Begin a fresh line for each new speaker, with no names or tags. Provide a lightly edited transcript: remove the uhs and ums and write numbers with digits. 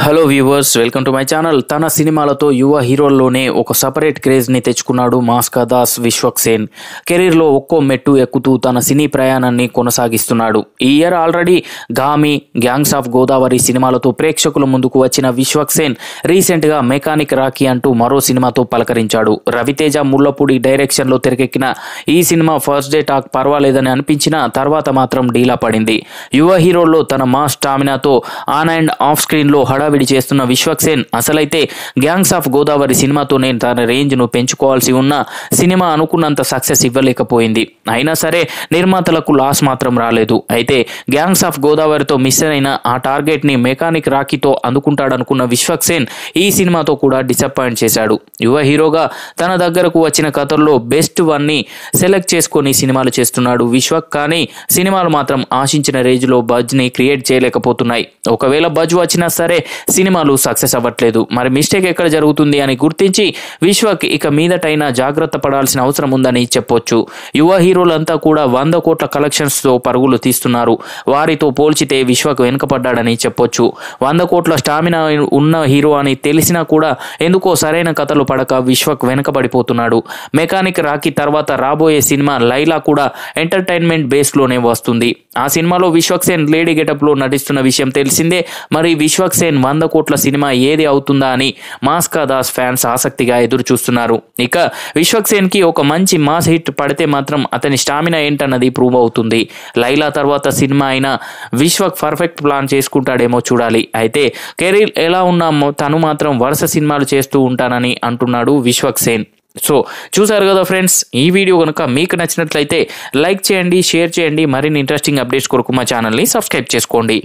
Hello viewers, welcome to my channel. తన సినిమాలతో యువ హీరోల్లోనే ఒక సపరేట్ క్రేజ్ని తెచ్చుకున్నాడు మాస్కా దాస్ విశ్వక్ సేన్. కెరీర్లో ఒక్కో మెట్టు ఎక్కుతూ తన సినీ ప్రయాణాన్ని కొనసాగిస్తున్నాడు. ఈ year already Gaami, gangs of Godavari సినిమాలతో ప్రేక్షకుల ముందుకు వచ్చిన విశ్వక్ సేన్ రీసెంట్గా మెకానిక్ రాకీ అంటూ మరో సినిమాతో పలకరించాడు. రవితేజ, ముల్లపూడి డైరెక్షన్లో తెరకెక్కిన ఈ సినిమా ఫస్ట్ డే టాక్ పర్వాలేదని అనిపించినా తర్వాత మాత్రం డీలా పడింది. యువ హీరోల్లో తన మాస్ స్టామినాతో ఆన్ అండ్ ఆఫ్ స్క్రీన్లో హడావిడి చేస్తున్న విశ్వక్ సేన్ అసలైతే గ్యాంగ్స్ ఆఫ్ గోదావరి సినిమాతోనే తన రేంజ్ను పెంచుకోవాల్సి ఉన్న సినిమా అనుకున్నంత సక్సెస్ ఇవ్వలేకపోయింది. అయినా సరే నిర్మాతలకు లాస్ మాత్రం రాలేదు. అయితే గ్యాంగ్స్ ఆఫ్ గోదావరితో మిస్ అయిన ఆ టార్గెట్ని మెకానిక్ రాకీతో అందుకుంటాడనుకున్న విశ్వక్ సేన్ ఈ సినిమాతో కూడా డిసప్పాయింట్ చేశాడు. యువ హీరోగా తన దగ్గరకు వచ్చిన కథల్లో బెస్ట్ వన్ని సెలెక్ట్ చేసుకొని సినిమాలు చేస్తున్నాడు విశ్వక్. కానీ సినిమాలు మాత్రం ఆశించిన రేంజ్లో బజ్ని క్రియేట్ చేయలేకపోతున్నాయి. ఒకవేళ బజ్ వచ్చినా సరే సినిమాలు సక్సెస్ అవ్వట్లేదు. మరి మిస్టేక్ ఎక్కడ జరుగుతుంది అని గుర్తించి విశ్వక్ ఇక మీదటైనా జాగ్రత్త పడాల్సిన అవసరం ఉందని చెప్పొచ్చు. యువ హీరోలంతా కూడా 100 కోట్ల కలెక్షన్స్తో పరుగులు తీస్తున్నారు. వారితో పోల్చితే విశ్వక్ వెనుకపడ్డాడని చెప్పొచ్చు. 100 కోట్ల స్టామినా ఉన్న హీరో అని తెలిసినా కూడా ఎందుకో సరైన కథలు పడక విశ్వక్ వెనుకబడిపోతున్నాడు. మెకానిక్ రాకీ తర్వాత రాబోయే సినిమా లైలా కూడా ఎంటర్టైన్మెంట్ బేస్లోనే వస్తుంది. ఆ సినిమాలో విశ్వక్ సేన్ లేడీ గెటప్లో నటిస్తున్న విషయం తెలిసిందే. మరి విశ్వక్ సేన్ 100 కోట్ల సినిమా ఏది అవుతుందా అని మాస్కా దాస్ ఫ్యాన్స్ ఆసక్తిగా ఎదురు చూస్తున్నారు. ఇక విశ్వక్ సేన్ కి ఒక మంచి మాస్ హిట్ పడితే మాత్రం అతని స్టామినా ఏంటన్నది ప్రూవ్ అవుతుంది. లైలా తర్వాత సినిమా అయినా విశ్వక్ పర్ఫెక్ట్ ప్లాన్ చేసుకుంటాడేమో చూడాలి. అయితే కెరీర్ ఎలా ఉన్నామో తను మాత్రం వరుస సినిమాలు చేస్తూ ఉంటానని అంటున్నాడు విశ్వక్ సేన్. సో చూసారు కదా ఫ్రెండ్స్, ఈ వీడియో కనుక మీకు నచ్చినట్లయితే లైక్ చేయండి, షేర్ చేయండి. మరిన్ని ఇంట్రెస్టింగ్ అప్డేట్స్ కొరకు మా ఛానల్ని సబ్స్క్రైబ్ చేసుకోండి.